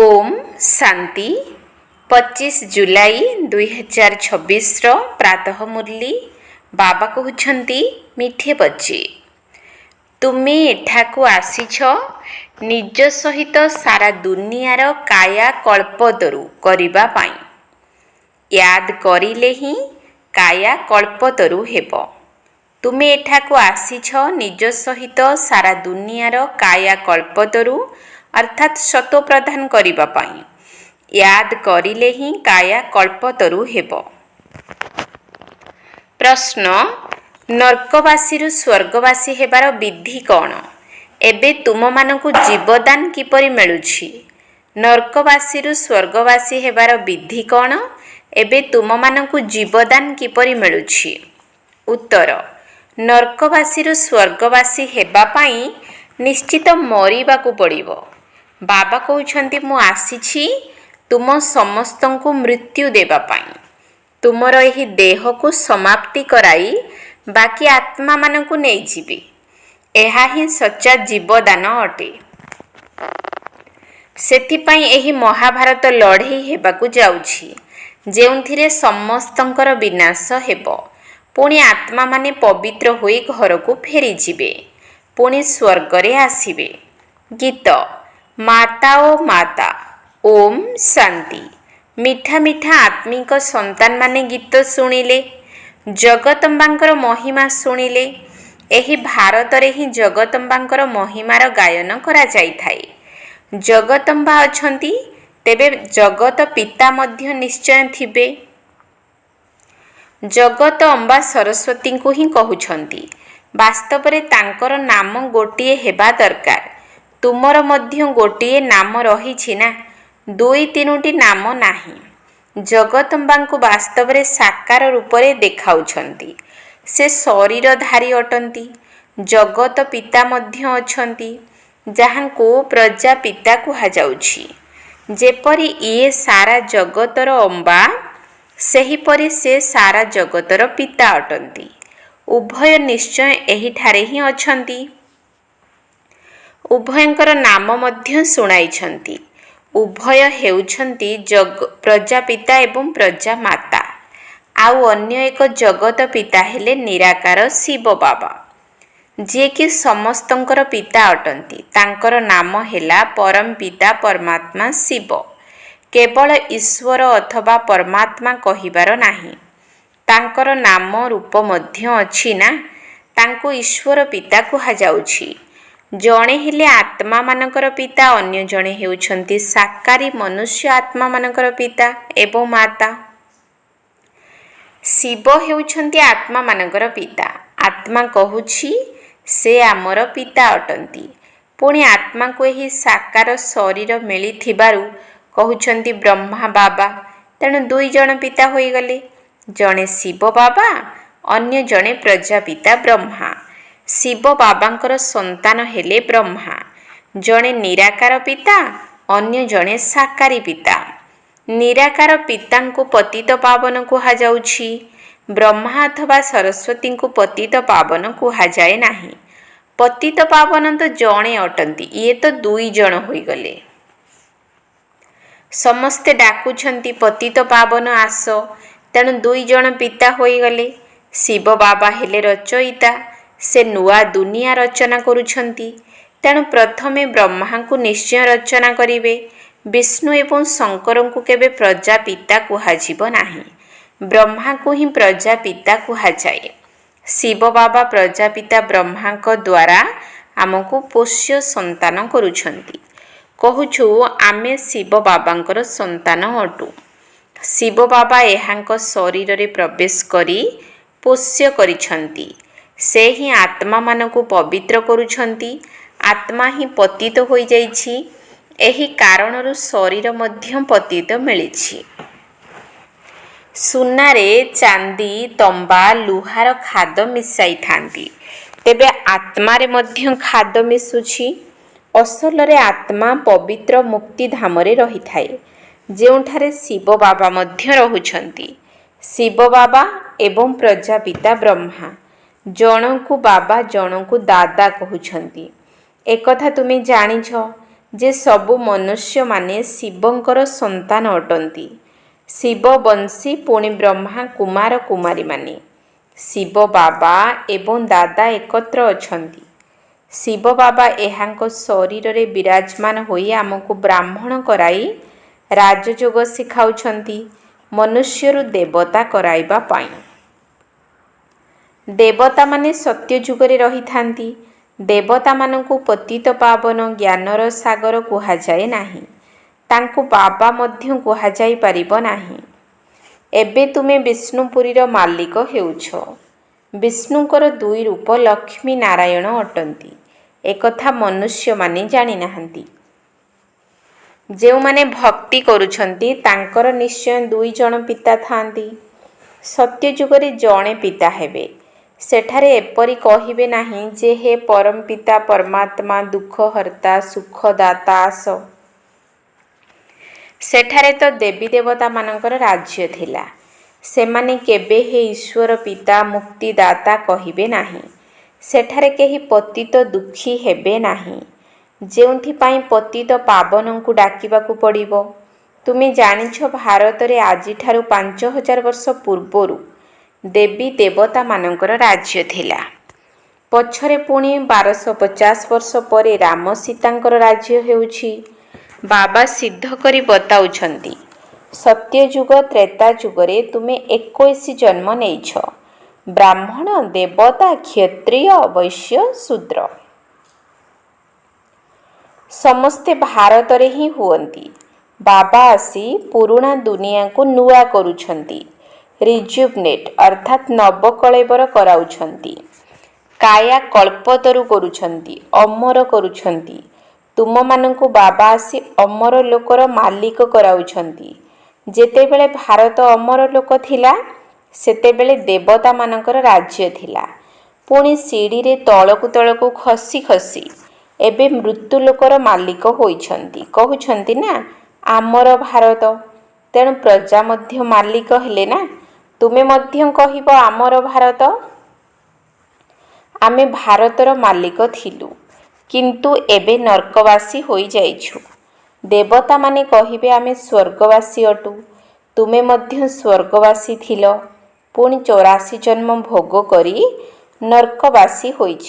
ओम शांति 25 जुलाई 2026 प्रातः मुरली बाबा कहते मिठे बच्चे तुमे एठाकू आसीछ निज सहित सारा दुनियार काया कल्पतरु करिबा पाई। याद करिले ही काया कल्पतरु हेब। तुमे एठाकू आसीछ निज सहित सारा दुनियार काया कल्पतरु अर्थात सतो प्रदान करिबा पाई। याद करिले ही काया कल्पतरु हेब। प्रश्न नर्कवासी स्वर्गवासी हेबार विधि कौन? एबे तुम मानकु जीवदान किपरि मिलुछि? नर्कवासी स्वर्गवासी हेबार विधि कौन? एबे तुम मानकु जीवदान किपरि मिलुछि? उत्तर नर्कवासी स्वर्गवासी हेबा पाई निश्चित मरिबाकु पड़िबो। बाबा कहउछंती मु आसीछि तुम समस्तंकु मृत्यु देबा पाई। तुमर एही देह को समाप्ति कराई बाकी आत्मा मानकु नहीं जीवी। एहा ही सच्चा जीवदान अटे। सेथिपाई एही महाभारत लड़ाई हेबाकु जाउछि जेउथिरे समस्तंकर विनाश हेबो। पुणी आत्मा माने पवित्र होई घर को फेरी जिबे। पुणी स्वर्ग रे आसीबे। गीत माता ओ माता ओम शांति। मिठा मिठा आत्मिक संतान माने गीत सुनिले जगदम्बांकर महिमा सुनिले एही भारत रे ही जगदम्बांकर महिमार गायन करा जाई थाए। जगदम्बा अछंती तेबे जगत पिता मध्य निश्चय थिबे। जगत अम्बा सरस्वती को ही कहउछंती। वास्तव रे तांकर नाम गोटिए हेबा दरकार। तुमर मध्य गोटिए नाम रही ना, दुई तीनोटी नाम नाही। जगदम्बा को वास्तव रे साकार रूप रे देखाउछंती। से शरीरधारी अटंती। जगत पिता मध्य अछंती जहां को प्रजा पिता कुहा जाउछि। जेपरि ये सारा जगतर अम्बा सेहीपरि से सारा जगतर पिता अटंती। उभय निश्चय एही ठारे ही अछंती। उभयंकर नाम मध्य सुनाइछंती। उभय हेउछंती प्रजापिता एवं प्रजा माता। आउ अन्य एक जगत पिता हेले निराकार शिव बाबा जे कि समस्तंकर पिता अटंती। तांकर नाम हेला परम पिता परमात्मा शिव। केवल ईश्वर अथवा परमात्मा कहिबार नाही। तांकर नाम रूप मध्य अछि ना। तांको ईश्वर पिता कुहा जाउछि। जणे हेले आत्मा मानकर पिता, अन्य जणे हेउछंती साकारी मनुष्य आत्मा मानकर पिता एवं माता। शिव हेउछंती आत्मा मानकर पिता। आत्मा कहूछि से आमर पिता अटंती। पुणी आत्मा को एही साकार शरीर मिली थिबारु कहउछंती ब्रह्मा बाबा। तेणु दुई जण पिता होई गले। जणे शिव बाबा, अन्य जणे प्रजापिता ब्रह्मा। शिव बाबांकर संतान हेले ब्रह्मा। जणे निराकार पिता, अन्य जणे साकारी पिता। निराकार पिता को पतित पावन कुहा जाउछि। ब्रह्मा अथवा सरस्वती को पतित पावन कुहा जाए नाही। पतित पावन तो जणे अटंती। ये तो दुई जण होई गले। समस्ते डाकुछंती पतित पावन आस। तेणु दुई जण पिता होई गले। शिव बाबा हेले रचयिता। से नुआ दुनिया रचना करुछंती। तेणु प्रथमे ब्रह्मा को निश्चय रचना करिवे। विष्णु एवं शंकर को केबे प्रजापिता कुहाजिब नाही। ब्रह्मा को ही प्रजापिता कुहाजाए। शिव बाबा प्रजापिता ब्रह्मा को द्वारा आमको पोष्य संतान करुछंती। कहूछु आमे शिव बाबांकर संतान अटू। शिव बाबा एहांक शरीर रे प्रवेश करी पोष्य करिछंती। से ही आत्मा मानकु पवित्र करुछंती। आत्मा ही पतित होई जाइछि। एही कारणरु शरीर मध्य पतित मिलिछि। सुनारे चांदी तंबा लुहार खाद मिसाई थांती। तेबे आत्मा रे मध्य खाद मिसुछि। असल रे आत्मा पवित्र मुक्ति धाम रे रही थाए जेउठारे शिव बाबा मध्य रहुछंती। शिव बाबा एवं प्रजापिता ब्रह्मा। जनकु बाबा जनकु दादा कहउछंती। एकथा तुमे जानिछ ଯେ ସବୁ ମନୁଷ୍ୟମାନେ ଶିବଙ୍କର ସନ୍ତାନ ଅଟନ୍ତି। ଶିବ ବଂଶୀ ପୁଣି ବ୍ରହ୍ମା କୁମାର କୁମାରୀମାନେ। ଶିବ ବାବା ଏବଂ ଦାଦା ଏକତ୍ର ଅଛନ୍ତି। ଶିବ ବାବା ଏହାଙ୍କ ଶରୀରରେ ବିରାଜମାନ ହୋଇ ଆମକୁ ବ୍ରାହ୍ମଣ କରାଇ ରାଜଯୋଗ ଶିଖାଉଛନ୍ତି ମନୁଷ୍ୟରୁ ଦେବତା କରାଇବା ପାଇଁ। ଦେବତାମାନେ ସତ୍ୟ ଯୁଗରେ ରହିଥାନ୍ତି। ଦେବତାମାନଙ୍କୁ ପତିତ ପାବନ ଜ୍ଞାନର ସାଗର କୁହାଯାଏ ନାହିଁ। ତାଙ୍କୁ ବାବା ମଧ୍ୟ କୁହାଯାଇପାରିବ ନାହିଁ। ଏବେ ତୁମେ ବିଷ୍ଣୁପୁରୀର ମାଲିକ ହେଉଛ। ବିଷ୍ଣୁଙ୍କର ଦୁଇ ରୂପ ଲକ୍ଷ୍ମୀ ନାରାୟଣ ଅଟନ୍ତି। ଏକଥା ମନୁଷ୍ୟମାନେ ଜାଣିନାହାନ୍ତି। ଯେଉଁମାନେ ଭକ୍ତି କରୁଛନ୍ତି ତାଙ୍କର ନିଶ୍ଚୟ ଦୁଇ ଜଣ ପିତା ଥାଆନ୍ତି। ସତ୍ୟ ଯୁଗରେ ଜଣେ ପିତା ହେବେ। ସେଠାରେ ଏପରି କହିବେ ନାହିଁ ଯେ ହେ ପରମ ପିତା ପରମାତ୍ମା ଦୁଃଖହର୍ତ୍ତା ସୁଖଦାତା ଆସ। ସେଠାରେ ତ ଦେବୀ ଦେବତାମାନଙ୍କର ରାଜ୍ୟ ଥିଲା। ସେମାନେ କେବେ ହେ ଈଶ୍ୱର ପିତା ମୁକ୍ତିଦାତା କହିବେ ନାହିଁ। ସେଠାରେ କେହି ପତିତ ଦୁଃଖୀ ହେବେ ନାହିଁ। ଯେଉଁଥିପାଇଁ ପତିତ ପାବନଙ୍କୁ ଡାକିବାକୁ ପଡ଼ିବ। ତୁମେ ଜାଣିଛ ଭାରତରେ ଆଜିଠାରୁ 5000 ବର୍ଷ ପୂର୍ବରୁ ଦେବୀ ଦେବତାମାନଙ୍କର ରାଜ୍ୟ ଥିଲା। ପଛରେ ପୁଣି 1250 ବର୍ଷ ପରେ ରାମ ସୀତାଙ୍କର ରାଜ୍ୟ ହେଉଛି। ବାବା ସିଦ୍ଧ କରି ବତାଉଛନ୍ତି ସତ୍ୟଯୁଗ ତ୍ରେତା ଯୁଗରେ ତୁମେ 21 ଜନ୍ମ ନେଇଛ। ବ୍ରାହ୍ମଣ ଦେବତା କ୍ଷତ୍ରିୟ ବୈଶ୍ୟ ଶୂଦ୍ର ସମସ୍ତେ ଭାରତରେ ହିଁ ହୁଅନ୍ତି। ବାବା ଆସି ପୁରୁଣା ଦୁନିଆକୁ ନୂଆ କରୁଛନ୍ତି। ରିଜୁଭନେଟ୍ ଅର୍ଥାତ୍ ନବକଳେବର କରାଉଛନ୍ତି। କାୟା କଳ୍ପତରୁ କରୁଛନ୍ତି। ଅମର କରୁଛନ୍ତି। ତୁମମାନଙ୍କୁ ବାବା ଆସି ଅମର ଲୋକର ମାଲିକ କରାଉଛନ୍ତି। ଯେତେବେଳେ ଭାରତ ଅମର ଲୋକ ଥିଲା ସେତେବେଳେ ଦେବତାମାନଙ୍କର ରାଜ୍ୟ ଥିଲା। ପୁଣି ସିଡ଼ିରେ ତଳକୁ ତଳକୁ ଖସି ଖସି ଏବେ ମୃତ୍ୟୁ ଲୋକର ମାଲିକ ହୋଇଛନ୍ତି। କହୁଛନ୍ତି ନା ଆମର ଭାରତ। ତେଣୁ ପ୍ରଜା ମଧ୍ୟ ମାଲିକ ହେଲେ ନା। ତୁମେ ମଧ୍ୟ କହିବ ଆମର ଭାରତ। ଆମେ ଭାରତର ମାଲିକ ଥିଲୁ କିନ୍ତୁ ଏବେ ନର୍କବାସୀ ହୋଇଯାଇଛୁ। ଦେବତାମାନେ କହିବେ ଆମେ ସ୍ୱର୍ଗବାସୀ ଅଟୁ। ତୁମେ ମଧ୍ୟ ସ୍ୱର୍ଗବାସୀ ଥିଲ। ପୁଣି 84 ଜନ୍ମ ଭୋଗ କରି ନର୍କବାସୀ ହୋଇଛ।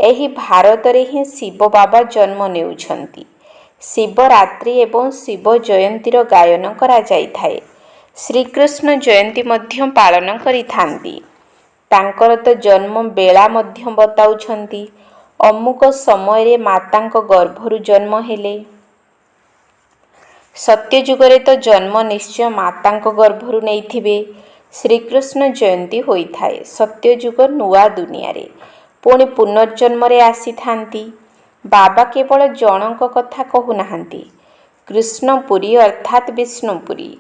ଏହି ଭାରତରେ ହିଁ ଶିବ ବାବା ଜନ୍ମ ନେଉଛନ୍ତି। ଶିବରାତ୍ରି ଏବଂ ଶିବ ଜୟନ୍ତୀର ଗାୟନ କରାଯାଇଥାଏ। ଶ୍ରୀକୃଷ୍ଣ ଜୟନ୍ତୀ ମଧ୍ୟ ପାଳନ କରିଥାନ୍ତି। ତାଙ୍କର ତ ଜନ୍ମ ବେଳା ମଧ୍ୟ ବତାଉଛନ୍ତି। ଅମୁକ ସମୟରେ ମାତାଙ୍କ ଗର୍ଭରୁ ଜନ୍ମ ହେଲେ। ସତ୍ୟଯୁଗରେ ତ ଜନ୍ମ ନିଶ୍ଚୟ ମାତାଙ୍କ ଗର୍ଭରୁ ନେଇଥିବେ। ଶ୍ରୀକୃଷ୍ଣ ଜୟନ୍ତୀ ହୋଇଥାଏ ସତ୍ୟଯୁଗ ନୂଆ ଦୁନିଆରେ। ପୁଣି ପୁନର୍ଜନ୍ମରେ ଆସିଥାନ୍ତି। ବାବା କେବଳ ଜଣଙ୍କ କଥା କହୁନାହାନ୍ତି। କୃଷ୍ଣପୁରୀ ଅର୍ଥାତ୍ ବିଷ୍ଣୁପୁରୀ।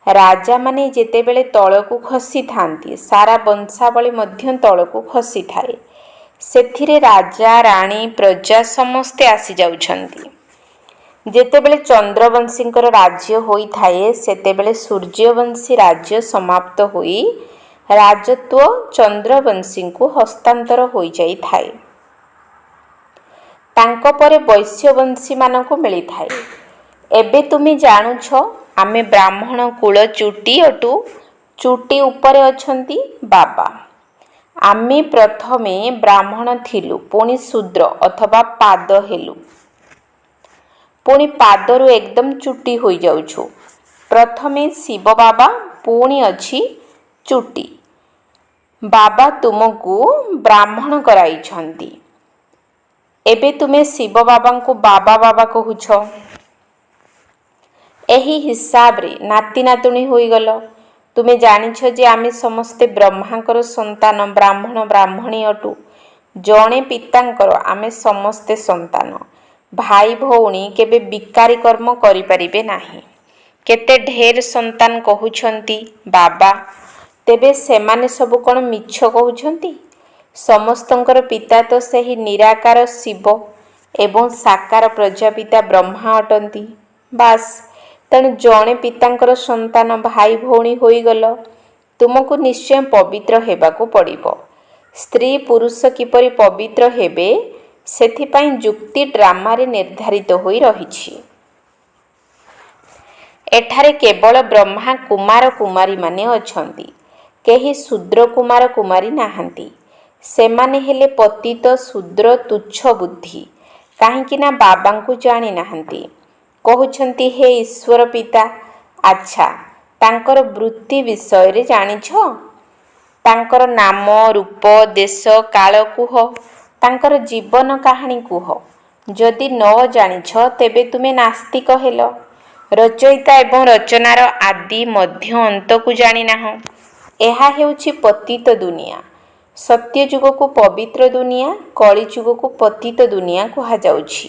ରାଜାମାନେ ଯେତେବେଳେ ତଳକୁ ଖସିଥାନ୍ତି ସାରା ବଂଶାବଳୀ ମଧ୍ୟ ତଳକୁ ଖସିଥାଏ। ସେଥିରେ ରାଜା ରାଣୀ ପ୍ରଜା ସମସ୍ତେ ଆସିଯାଉଛନ୍ତି। ଯେତେବେଳେ ଚନ୍ଦ୍ରବଂଶୀଙ୍କର ରାଜ୍ୟ ହୋଇଥାଏ ସେତେବେଳେ ସୂର୍ଯ୍ୟବଂଶୀ ରାଜ୍ୟ ସମାପ୍ତ ହୋଇ ରାଜତ୍ୱ ଚନ୍ଦ୍ରବଂଶୀଙ୍କୁ ହସ୍ତାନ୍ତର ହୋଇଯାଇଥାଏ। ତାଙ୍କ ପରେ ବୈଶ୍ୟବଂଶୀମାନଙ୍କୁ ମିଳିଥାଏ। ଏବେ ତୁମେ ଜାଣୁଛ ଆମେ ବ୍ରାହ୍ମଣ କୁଳ ଚୁଟି ଅଟୁ। ଚୁଟି ଉପରେ ଅଛନ୍ତି ବାବା। ଆମେ ପ୍ରଥମେ ବ୍ରାହ୍ମଣ ଥିଲୁ ପୁଣି ଶୂଦ୍ର ଅଥବା ପାଦ ହେଲୁ। ପୁଣି ପାଦରୁ ଏକଦମ ଚୁଟି ହୋଇଯାଉଛୁ। ପ୍ରଥମେ ଶିବ ବାବା ପୁଣି ଅଛି ଚୁଟି। ବାବା ତୁମକୁ ବ୍ରାହ୍ମଣ କରାଇଛନ୍ତି। ଏବେ ତୁମେ ଶିବ ବାବାଙ୍କୁ ବାବା ବାବା କହୁଛ। ଏହି ହିସାବରେ ନାତି ନାତୁଣୀ ହୋଇଗଲ। ତୁମେ ଜାଣିଛ ଯେ ଆମେ ସମସ୍ତେ ବ୍ରହ୍ମାଙ୍କର ସନ୍ତାନ ବ୍ରାହ୍ମଣ ବ୍ରାହ୍ମଣୀ ଅଟୁ। ଜଣେ ପିତାଙ୍କର ଆମେ ସମସ୍ତେ ସନ୍ତାନ। ଭାଇ ଭଉଣୀ କେବେ ବିକାରୀ କର୍ମ କରିପାରିବେ ନାହିଁ। କେତେ ଢେର ସନ୍ତାନ କହୁଛନ୍ତି ବାବା। ତେବେ ସେମାନେ ସବୁ କ'ଣ ମିଛ କହୁଛନ୍ତି? ସମସ୍ତଙ୍କର ପିତା ତ ସେହି ନିରାକାର ଶିବ ଏବଂ ସାକାର ପ୍ରଜାପିତା ବ୍ରହ୍ମା ଅଟନ୍ତି। ବାସ୍। ତେଣୁ ଜଣେ ପିତାଙ୍କର ସନ୍ତାନ ଭାଇ ଭଉଣୀ ହୋଇଗଲ। ତୁମକୁ ନିଶ୍ଚୟ ପବିତ୍ର ହେବାକୁ ପଡ଼ିବ। ସ୍ତ୍ରୀ ପୁରୁଷ କିପରି ପବିତ୍ର ହେବେ ସେଥିପାଇଁ ଯୁକ୍ତି ଡ୍ରାମାରେ ନିର୍ଦ୍ଧାରିତ ହୋଇ ରହିଛି। ଏଠାରେ କେବଳ ବ୍ରହ୍ମା କୁମାର କୁମାରୀମାନେ ଅଛନ୍ତି, କେହି ଶୂଦ୍ର କୁମାର କୁମାରୀ ନାହାନ୍ତି। ସେମାନେ ହେଲେ ପତିତ ଶୂଦ୍ର ତୁଚ୍ଛ ବୁଦ୍ଧି, କାହିଁକି ନା ବାବାଙ୍କୁ ଜାଣିନାହାନ୍ତି। କହୁଛନ୍ତି, ହେ ଈଶ୍ୱର ପିତା, ଆଚ୍ଛା ତାଙ୍କର ବୃତ୍ତି ବିଷୟରେ ଜାଣିଛ? ତାଙ୍କର ନାମ, ରୂପ, ଦେଶ, କାଳ କୁହ, ତାଙ୍କର ଜୀବନ କାହାଣୀ କୁହ। ଯଦି ନ ଜାଣିଛ ତେବେ ତୁମେ ନାସ୍ତିକ ହେଲ। ରଚୟିତା ଏବଂ ରଚନାର ଆଦି ମଧ୍ୟ ଅନ୍ତକୁ ଜାଣିନାହଁ। ଏହା ହେଉଛି ପତିତ ଦୁନିଆ। ସତ୍ୟ ଯୁଗକୁ ପବିତ୍ର ଦୁନିଆ, କଳି ଯୁଗକୁ ପତିତ ଦୁନିଆ କୁହାଯାଉଛି।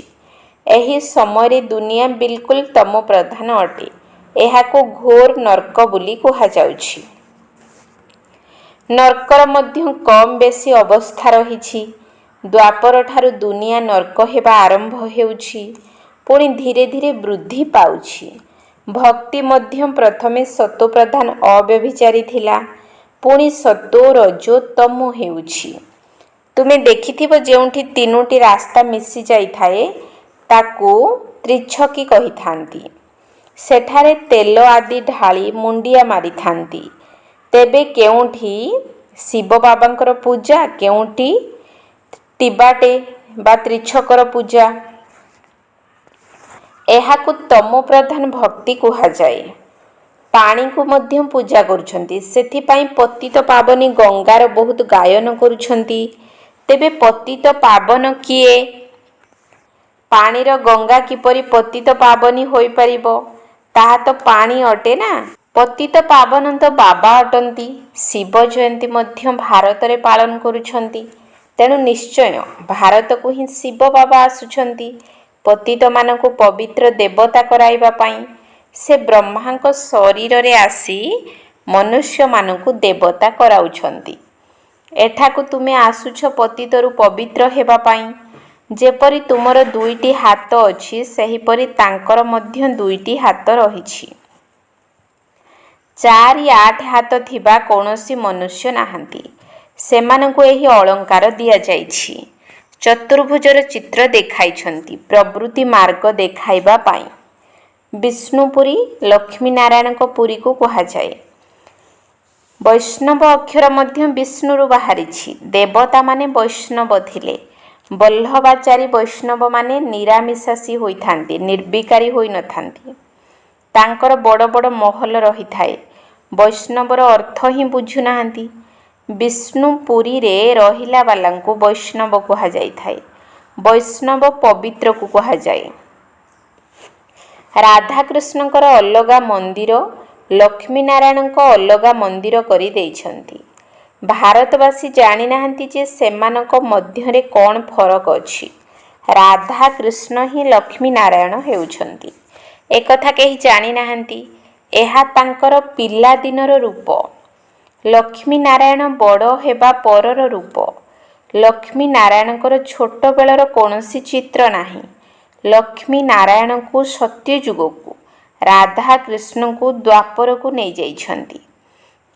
ଏହି ସମୟରେ ଦୁନିଆ ବିଲକୁଲ ତମ ପ୍ରଧାନ ଅଟେ। ଏହାକୁ ଘୋର ନର୍କ ବୋଲି କୁହାଯାଉଛି। ନର୍କର ମଧ୍ୟ କମ୍ ବେଶୀ ଅବସ୍ଥା ରହିଛି। ଦ୍ୱାପର ଠାରୁ ଦୁନିଆ ନର୍କ ହେବା ଆରମ୍ଭ ହେଉଛି, ପୁଣି ଧୀରେ ଧୀରେ ବୃଦ୍ଧି ପାଉଛି। ଭକ୍ତି ମଧ୍ୟ ପ୍ରଥମେ ସତୋପ୍ରଧାନ ଅବ୍ୟଭିଚାରୀ ଥିଲା, ପୁଣି ସତୋ ରଜୋ ତମୋ ହେଉଛି। ତୁମେ ଦେଖିଥିବ ଯେଉଁଠି ତିନୋଟି ରାସ୍ତା ମିଶି ଯାଇଥାଏ ତାକୁ ତ୍ରିଛକି କହିଥାନ୍ତି। ସେଠାରେ ତେଲ ଆଦି ଢାଳି ମୁଣ୍ଡିଆ ମାରିଥାନ୍ତି। ତେବେ କେଉଁଠି ଶିବ ବାବାଙ୍କର ପୂଜା, କେଉଁଠି ଟିବାଟେ ବା ତ୍ରିଛକର ପୂଜା। ଏହାକୁ ତମୋ ପ୍ରଧାନ ଭକ୍ତି କୁହାଯାଏ। ପାଣିକୁ ମଧ୍ୟ ପୂଜା କରୁଛନ୍ତି। ସେଥିପାଇଁ ପତିତ ପାବନୀ ଗଙ୍ଗାର ବହୁତ ଗାୟନ କରୁଛନ୍ତି। ତେବେ ପତିତ ପାବନ କିଏ? ପାଣିର ଗଙ୍ଗା କିପରି ପତିତ ପାବନୀ ହୋଇପାରିବ? ତାହା ତ ପାଣି ଅଟେ ନା। ପତିତ ପାବନ ତ ବାବା ଅଟନ୍ତି। ଶିବ ଜୟନ୍ତୀ ମଧ୍ୟ ଭାରତରେ ପାଳନ କରୁଛନ୍ତି। ତେଣୁ ନିଶ୍ଚୟ ଭାରତକୁ ହିଁ ଶିବ ବାବା ଆସୁଛନ୍ତି ପତିତମାନଙ୍କୁ ପବିତ୍ର ଦେବତା କରାଇବା ପାଇଁ। ସେ ବ୍ରହ୍ମାଙ୍କ ଶରୀରରେ ଆସି ମନୁଷ୍ୟମାନଙ୍କୁ ଦେବତା କରାଉଛନ୍ତି। ଏଠାକୁ ତୁମେ ଆସୁଛ ପତିତରୁ ପବିତ୍ର ହେବା ପାଇଁ। ଯେପରି ତୁମର ଦୁଇଟି ହାତ ଅଛି, ସେହିପରି ତାଙ୍କର ମଧ୍ୟ ଦୁଇଟି ହାତ ରହିଛି। 4-8 ହାତ ଥିବା କୌଣସି ମନୁଷ୍ୟ ନାହାନ୍ତି। ସେମାନଙ୍କୁ ଏହି ଅଳଙ୍କାର ଦିଆଯାଇଛି। ଚତୁର୍ଭୁଜର ଚିତ୍ର ଦେଖାଇଛନ୍ତି ପ୍ରବୃତ୍ତି ମାର୍ଗ ଦେଖାଇବା ପାଇଁ। ବିଷ୍ଣୁପୁରୀ ଲକ୍ଷ୍ମୀନାରାୟଣଙ୍କ ପୁରୀକୁ କୁହାଯାଏ। ବୈଷ୍ଣବ ଅକ୍ଷର ମଧ୍ୟ ବିଷ୍ଣୁରୁ ବାହାରିଛି। ଦେବତାମାନେ ବୈଷ୍ଣବ ଥିଲେ। ବଲ୍ଲଭାଚାରୀ ବୈଷ୍ଣବମାନେ ନିରାମିଷାଶୀ ହୋଇଥାନ୍ତି, ନିର୍ବିକାରୀ ହୋଇନଥାନ୍ତି। ତାଙ୍କର ବଡ଼ ବଡ଼ ମହଲ ରହିଥାଏ। ବୈଷ୍ଣବର ଅର୍ଥ ହିଁ ବୁଝୁନାହାନ୍ତି। ବିଷ୍ଣୁ ପୁରୀରେ ରହିଲା ବାଲାଙ୍କୁ ବୈଷ୍ଣବ କୁହାଯାଇଥାଏ। ବୈଷ୍ଣବ ପବିତ୍ରକୁ କୁହାଯାଏ। ରାଧାକୃଷ୍ଣଙ୍କର ଅଲଗା ମନ୍ଦିର, ଲକ୍ଷ୍ମୀନାରାୟଣଙ୍କ ଅଲଗା ମନ୍ଦିର କରି ଦେଇଛନ୍ତି। ଭାରତବାସୀ ଜାଣିନାହାନ୍ତି ଯେ ସେମାନଙ୍କ ମଧ୍ୟରେ କ'ଣ ଫରକ ଅଛି। ରାଧାକୃଷ୍ଣ ହିଁ ଲକ୍ଷ୍ମୀନାରାୟଣ ହେଉଛନ୍ତି। ଏକଥା କେହି ଜାଣିନାହାନ୍ତି। ଏହା ତାଙ୍କର ପିଲାଦିନର ରୂପ। ଲକ୍ଷ୍ମୀନାରାୟଣ ବଡ଼ ହେବା ପରର ରୂପ। ଲକ୍ଷ୍ମୀନାରାୟଣଙ୍କର ଛୋଟବେଳର କୌଣସି ଚିତ୍ର ନାହିଁ। ଲକ୍ଷ୍ମୀନାରାୟଣଙ୍କୁ ସତ୍ୟଯୁଗକୁ, ରାଧାକୃଷ୍ଣଙ୍କୁ ଦ୍ୱାପରକୁ ନେଇଯାଇଛନ୍ତି।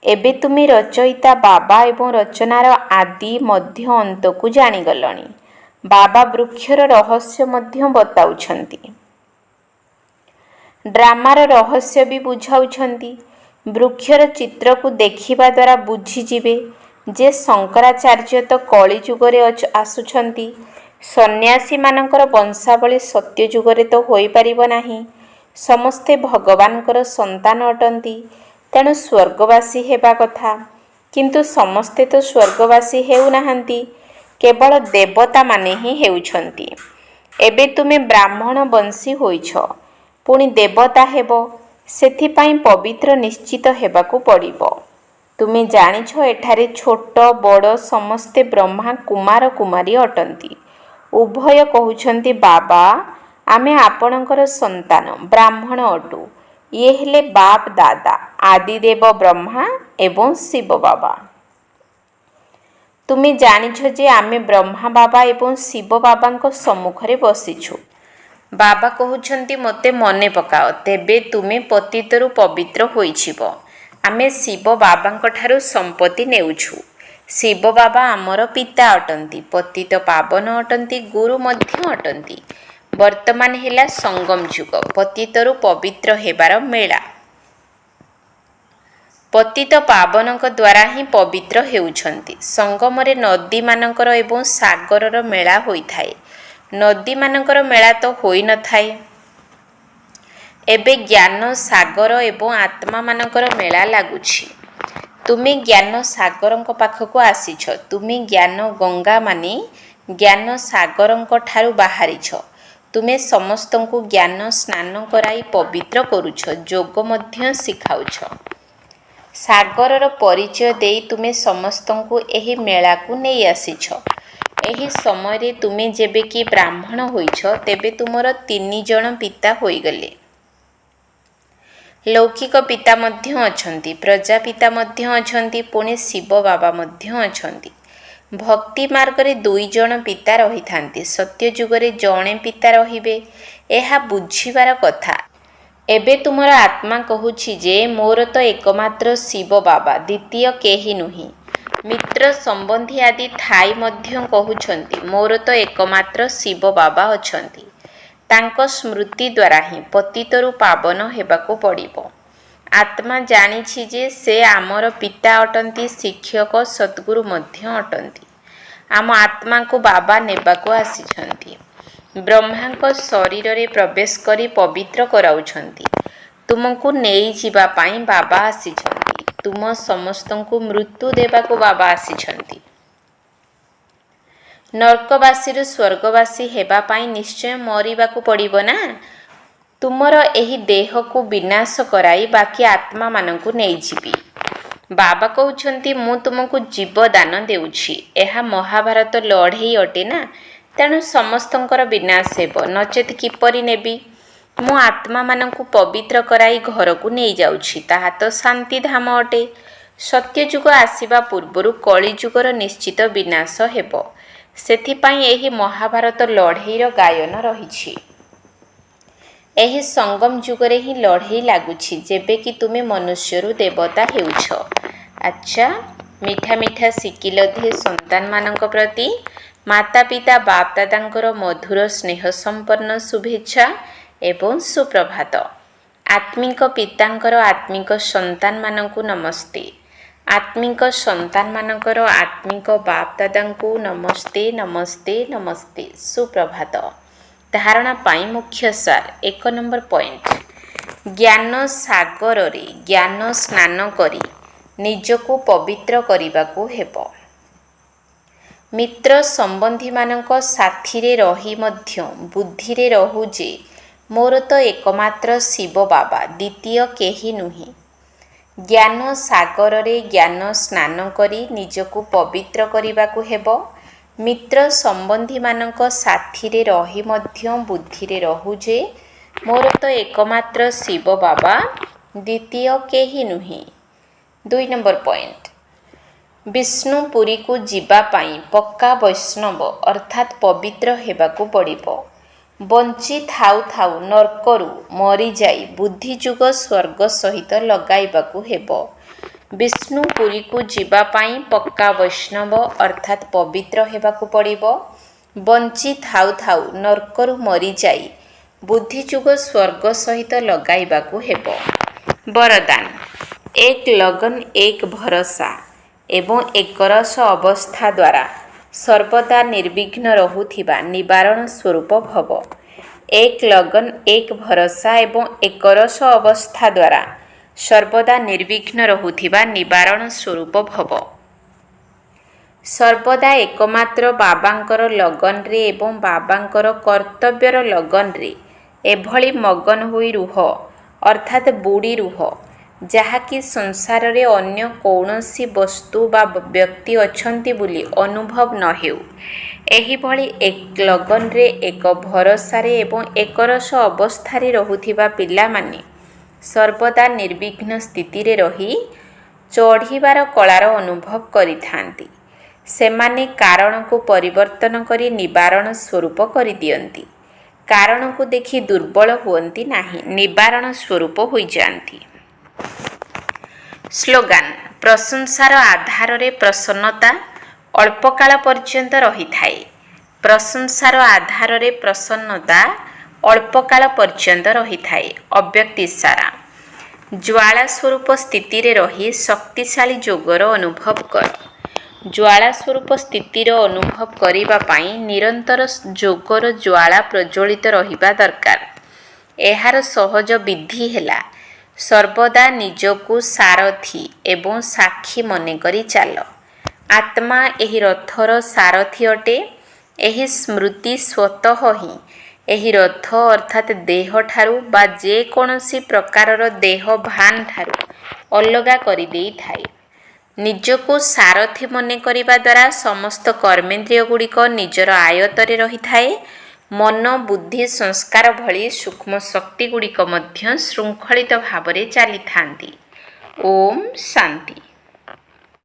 ଏବେ ତୁମେ ରଚୟିତା ବାବା ଏବଂ ରଚନାର ଆଦି ମଧ୍ୟ ଅନ୍ତକୁ ଜାଣିଗଲଣି। ବାବା ବୃକ୍ଷର ରହସ୍ୟ ମଧ୍ୟ ବତାଉଛନ୍ତି। ଡ୍ରାମାର ରହସ୍ୟ ବି ବୁଝାଉଛନ୍ତି। ବୃକ୍ଷର ଚିତ୍ରକୁ ଦେଖିବା ଦ୍ୱାରା ବୁଝିଯିବେ ଯେ ଶଙ୍କରାଚାର୍ଯ୍ୟ ତ କଳି ଯୁଗରେ ଆସୁଛନ୍ତି। ସନ୍ନ୍ୟାସୀମାନଙ୍କର ବଂଶାବଳୀ ସତ୍ୟ ଯୁଗରେ ତ ହୋଇପାରିବ ନାହିଁ। ସମସ୍ତେ ଭଗବାନଙ୍କର ସନ୍ତାନ ଅଟନ୍ତି। ତେଣୁ ସ୍ୱର୍ଗବାସୀ ହେବା କଥା। କିନ୍ତୁ ସମସ୍ତେ ତ ସ୍ୱର୍ଗବାସୀ ହେଉନାହାନ୍ତି। କେବଳ ଦେବତାମାନେ ହିଁ ହେଉଛନ୍ତି। ଏବେ ତୁମେ ବ୍ରାହ୍ମଣ ବଂଶୀ ହୋଇଛ, ପୁଣି ଦେବତା ହେବ। ସେଥିପାଇଁ ପବିତ୍ର ନିଶ୍ଚିତ ହେବାକୁ ପଡ଼ିବ। ତୁମେ ଜାଣିଛ ଏଠାରେ ଛୋଟ ବଡ଼ ସମସ୍ତେ ବ୍ରହ୍ମା କୁମାର କୁମାରୀ ଅଟନ୍ତି। ଉଭୟ କହୁଛନ୍ତି, ବାବା ଆମେ ଆପଣଙ୍କର ସନ୍ତାନ, ବ୍ରାହ୍ମଣ ଅଟୁ। ଇଏ ହେଲେ ବାପ ଦାଦା, ଆଦିଦେବ ବ୍ରହ୍ମା ଏବଂ ଶିବ ବାବା। ତୁମେ ଜାଣିଛ ଯେ ଆମେ ବ୍ରହ୍ମା ବାବା ଏବଂ ଶିବ ବାବାଙ୍କ ସମ୍ମୁଖରେ ବସିଛୁ। ବାବା କହୁଛନ୍ତି, ମୋତେ ମନେ ପକାଅ, ତେବେ ତୁମେ ପତିତରୁ ପବିତ୍ର ହୋଇଯିବ। ଆମେ ଶିବ ବାବାଙ୍କ ଠାରୁ ସମ୍ପତ୍ତି ନେଉଛୁ। ଶିବ ବାବା ଆମର ପିତା ଅଟନ୍ତି, ପତିତ ପାବନ ଅଟନ୍ତି, ଗୁରୁ ମଧ୍ୟ ଅଟନ୍ତି। ବର୍ତ୍ତମାନ ହେଲା ସଙ୍ଗମ ଯୁଗ, ପତିତରୁ ପବିତ୍ର ହେବାର ମେଳା। ପତିତ ପାବନଙ୍କ ଦ୍ୱାରା ହିଁ ପବିତ୍ର ହେଉଛନ୍ତି। ସଙ୍ଗମରେ ନଦୀମାନଙ୍କର ଏବଂ ସାଗରର ମେଳା ହୋଇଥାଏ। ନଦୀମାନଙ୍କର ମେଳା ତ ହୋଇନଥାଏ। ଏବେ ଜ୍ଞାନ ସାଗର ଏବଂ ଆତ୍ମାମାନଙ୍କର ମେଳା ଲାଗୁଛି। ତୁମେ ଜ୍ଞାନ ସାଗରଙ୍କ ପାଖକୁ ଆସିଛ। ତୁମେ ଜ୍ଞାନ ଗଙ୍ଗା ମାନେ ଜ୍ଞାନ ସାଗରଙ୍କ ଠାରୁ ବାହାରିଛ। ତୁମେ ସମସ୍ତଙ୍କୁ ଜ୍ଞାନ ସ୍ନାନ କରାଇ ପବିତ୍ର କରୁଛ, ଯୋଗ ମଧ୍ୟ ଶିଖାଉଛ। ସାଗରର ପରିଚୟ ଦେଇ ତୁମେ ସମସ୍ତଙ୍କୁ ଏହି ମେଳାକୁ ନେଇ ଆସିଛ। ଏହି ସମୟରେ ତୁମେ ଯେବେ କି ବ୍ରାହ୍ମଣ ହୋଇଛ, ତେବେ ତୁମର 3 ଜଣ ପିତା ହୋଇଗଲେ। ଲୌକିକ ପିତା ମଧ୍ୟ ଅଛନ୍ତି, ପ୍ରଜାପିତା ମଧ୍ୟ ଅଛନ୍ତି, ପୁଣି ଶିବ ବାବା ମଧ୍ୟ ଅଛନ୍ତି। ଭକ୍ତି ମାର୍ଗରେ 2 ଜଣ ପିତା ରହିଥାନ୍ତି। ସତ୍ୟ ଯୁଗରେ ଜଣେ ପିତା ରହିବେ, ଏହା ବୁଝିବାର କଥା। ଏବେ ତୁମର ଆତ୍ମା କହୁଛି ଯେ ମୋର ତ ଏକମାତ୍ର ଶିବ ବାବା, ଦ୍ୱିତୀୟ କେହି ନୁହେଁ। ମିତ୍ର ସମ୍ବନ୍ଧୀ ଆଦି ଥାଇ ମଧ୍ୟ କହୁଛନ୍ତି ମୋର ତ ଏକମାତ୍ର ଶିବ ବାବା ଅଛନ୍ତି। ତାଙ୍କ ସ୍ମୃତି ଦ୍ୱାରା ହିଁ ପତିତରୁ ପାବନ ହେବାକୁ ପଡ଼ିବ। ଆତ୍ମା ଜାଣିଛି ଯେ ସେ ଆମର ପିତା ଅଟନ୍ତି, ଶିକ୍ଷକ, ସଦ୍ଗୁରୁ ମଧ୍ୟ ଅଟନ୍ତି। ଆମ ଆତ୍ମାକୁ ବାବା ନେବାକୁ ଆସିଛନ୍ତି। ବ୍ରହ୍ମାଙ୍କ ଶରୀରରେ ପ୍ରବେଶ କରି ପବିତ୍ର କରାଉଛନ୍ତି। ତୁମକୁ ନେଇଯିବା ପାଇଁ ବାବା ଆସିଛନ୍ତି। ତୁମ ସମସ୍ତଙ୍କୁ ମୃତ୍ୟୁ ଦେବାକୁ ବାବା ଆସିଛନ୍ତି। ନର୍କବାସୀରୁ ସ୍ୱର୍ଗବାସୀ ହେବା ପାଇଁ ନିଶ୍ଚୟ ମରିବାକୁ ପଡ଼ିବ ନା। ତୁମର ଏହି ଦେହକୁ ବିନାଶ କରାଇ ବାକି ଆତ୍ମାମାନଙ୍କୁ ନେଇଯିବି। ବାବା କହୁଛନ୍ତି ମୁଁ ତୁମକୁ ଜୀବଦାନ ଦେଉଛି। ଏହା ମହାଭାରତ ଲଢ଼େଇ ଅଟେ ନା, ତେଣୁ ସମସ୍ତଙ୍କର ବିନାଶ ହେବ, ନଚେତ୍ କିପରି ନେବି? ମୁଁ ଆତ୍ମାମାନଙ୍କୁ ପବିତ୍ର କରାଇ ଘରକୁ ନେଇଯାଉଛି, ତାହା ତ ଶାନ୍ତିଧାମ ଅଟେ। ସତ୍ୟଯୁଗ ଆସିବା ପୂର୍ବରୁ କଳିଯୁଗର ନିଶ୍ଚିତ ବିନାଶ ହେବ। ସେଥିପାଇଁ ଏହି ମହାଭାରତ ଲଢ଼େଇର ଗାୟନ ରହିଛି। ଏହି ସଙ୍ଗମ ଯୁଗରେ ହିଁ ଲଢ଼େଇ ଲାଗୁଛି, ଯେବେ କି ତୁମେ ମନୁଷ୍ୟରୁ ଦେବତା ହେଉଛ। ଆଚ୍ଛା, ମିଠା ମିଠା ଶିକିଲଧେ ସନ୍ତାନମାନଙ୍କ ପ୍ରତି ମାତା ପିତା ବାପ ଦାଦାଙ୍କର ମଧୁର ସ୍ନେହ ସମ୍ପନ୍ନ ଶୁଭେଚ୍ଛା ଏବଂ ସୁପ୍ରଭାତ। ଆତ୍ମିକ ପିତାଙ୍କର ଆତ୍ମିକ ସନ୍ତାନମାନଙ୍କୁ ନମସ୍ତେ। ଆତ୍ମିକ ସନ୍ତାନମାନଙ୍କର ଆତ୍ମିକ ବାପ ଦାଦାଙ୍କୁ ନମସ୍ତେ ନମସ୍ତେ ନମସ୍ତେ, ସୁପ୍ରଭାତ। ଧାରଣା ପାଇଁ ମୁଖ୍ୟ ସାର। 1 ନମ୍ବର ପଏଣ୍ଟ, ଜ୍ଞାନ ସାଗରରେ ଜ୍ଞାନ ସ୍ନାନ କରି ନିଜକୁ ପବିତ୍ର କରିବାକୁ ହେବ। ମିତ୍ର ସମ୍ବନ୍ଧୀମାନଙ୍କ ସାଥିରେ ରହି ମଧ୍ୟ ବୁଦ୍ଧିରେ ରହୁ ଯେ ମୋର ତ ଏକମାତ୍ର ଶିବ ବାବା, ଦ୍ୱିତୀୟ କେହି ନୁହେଁ। ଜ୍ଞାନ ସାଗରରେ ଜ୍ଞାନ ସ୍ନାନ କରି ନିଜକୁ ପବିତ୍ର କରିବାକୁ ହେବ। ମିତ୍ର ସମ୍ବନ୍ଧୀମାନଙ୍କ ସାଥିରେ ରହି ମଧ୍ୟ ବୁଦ୍ଧିରେ ରହୁ ଯେ ମୋର ତ ଏକମାତ୍ର ଶିବ ବାବା, ଦ୍ୱିତୀୟ କେହି ନୁହେଁ। 2 ନମ୍ବର ପଏଣ୍ଟ, ବିଷ୍ଣୁପୁରୀକୁ ଯିବା ପାଇଁ ପକ୍କା ବୈଷ୍ଣବ ଅର୍ଥାତ୍ ପବିତ୍ର ହେବାକୁ ପଡ଼ିବ। ବଞ୍ଚି ଥାଉ ଥାଉ ନର୍କରୁ ମରିଯାଇ ବୁଦ୍ଧିଯୁଗ ସ୍ୱର୍ଗ ସହିତ ଲଗାଇବାକୁ ହେବ। ବିଷ୍ଣୁପୁରୀକୁ ଯିବା ପାଇଁ ପକ୍କା ବୈଷ୍ଣବ ଅର୍ଥାତ୍ ପବିତ୍ର ହେବାକୁ ପଡ଼ିବ। ବଞ୍ଚି ଥାଉ ଥାଉ ନର୍କରୁ ମରିଯାଇ ବୁଦ୍ଧିଯୁଗ ସ୍ୱର୍ଗ ସହିତ ଲଗାଇବାକୁ ହେବ। ବରଦାନ, 1 ଲଗନ 1 ଭରସା ଏବଂ 1 ରସ ଅବସ୍ଥା ଦ୍ୱାରା ସର୍ବଦା ନିର୍ବିଘ୍ନ ରହୁଥିବା ନିବାରଣ ସ୍ୱରୂପ ଭବ। 1 ଲଗନ 1 ଭରସା ଏବଂ 1 ରସ ଅବସ୍ଥା ଦ୍ୱାରା ସର୍ବଦା ନିର୍ବିଘ୍ନ ରହୁଥିବା ନିବାରଣ ସ୍ୱରୂପ ଭବ। ସର୍ବଦା ଏକମାତ୍ର ବାବାଙ୍କର ଲଗନରେ ଏବଂ ବାବାଙ୍କର କର୍ତ୍ତବ୍ୟର ଲଗନରେ ଏଭଳି ମଗନ ହୋଇ ରୁହ, ଅର୍ଥାତ୍ ବୁଡ଼ି ରୁହ, ଯାହାକି ସଂସାରରେ ଅନ୍ୟ କୌଣସି ବସ୍ତୁ ବା ବ୍ୟକ୍ତି ଅଛନ୍ତି ବୋଲି ଅନୁଭବ ନ ହେଉ। ଏହିଭଳି 1 ଲଗନରେ 1 ଭରସାରେ ଏବଂ 1 ରସ ଅବସ୍ଥାରେ ରହୁଥିବା ପିଲାମାନେ ସର୍ବଦା ନିର୍ବିଘ୍ନ ସ୍ଥିତିରେ ରହି ଚଢ଼ିବାର କଳାର ଅନୁଭବ କରିଥାନ୍ତି। ସେମାନେ କାରଣକୁ ପରିବର୍ତ୍ତନ କରି ନିବାରଣ ସ୍ୱରୂପ କରିଦିଅନ୍ତି। କାରଣକୁ ଦେଖି ଦୁର୍ବଳ ହୁଅନ୍ତି ନାହିଁ, ନିବାରଣ ସ୍ୱରୂପ ହୋଇଯାଆନ୍ତି। ସ୍ଲୋଗାନ ପ୍ରଶଂସାର ଆଧାରରେ ପ୍ରସନ୍ନତା ଅଳ୍ପକାଳ ପର୍ଯ୍ୟନ୍ତ ରହିଥାଏ। ପ୍ରଶଂସାର ଆଧାରରେ ପ୍ରସନ୍ନତା ଅଳ୍ପକାଳ ପର୍ଯ୍ୟନ୍ତ ରହିଥାଏ। ଅବ୍ୟକ୍ତି ଇଶାରା ଜ୍ୱାଳା ସ୍ୱରୂପ ସ୍ଥିତିରେ ରହି ଶକ୍ତିଶାଳୀ ଯୋଗର ଅନୁଭବ କର। ଜ୍ୱାଳା ସ୍ୱରୂପ ସ୍ଥିତିର ଅନୁଭବ କରିବା ପାଇଁ ନିରନ୍ତର ଯୋଗର ଜ୍ୱାଳା ପ୍ରଜ୍ୱଳିତ ରହିବା ଦରକାର। ଏହାର ସହଜ ବିଧି ହେଲା ସର୍ବଦା ନିଜକୁ ସାରଥୀ ଏବଂ ସାକ୍ଷୀ ମନେକରି ଚାଲ। ଆତ୍ମା ଏହି ରଥର ସାରଥୀ ଅଟେ। ଏହି ସ୍ମୃତି ସ୍ୱତଃ ହିଁ ଏହି ରଥ ଅର୍ଥାତ୍ ଦେହଠାରୁ ବା ଯେକୌଣସି ପ୍ରକାରର ଦେହ ଭାନ ଠାରୁ ଅଲଗା କରିଦେଇଥାଏ। ନିଜକୁ ସାରଥୀ ମନେ କରିବା ଦ୍ୱାରା ସମସ୍ତ କର୍ମେନ୍ଦ୍ରିୟ ଗୁଡ଼ିକ ନିଜର ଆୟତ୍ତରେ ରହିଥାଏ। ମନ ବୁଦ୍ଧି ସଂସ୍କାର ଭଳି ସୂକ୍ଷ୍ମ ଶକ୍ତି ଗୁଡ଼ିକ ମଧ୍ୟ ଶୃଙ୍ଖଳିତ ଭାବରେ ଚାଲିଥାନ୍ତି। ଓମ୍ ଶାନ୍ତି।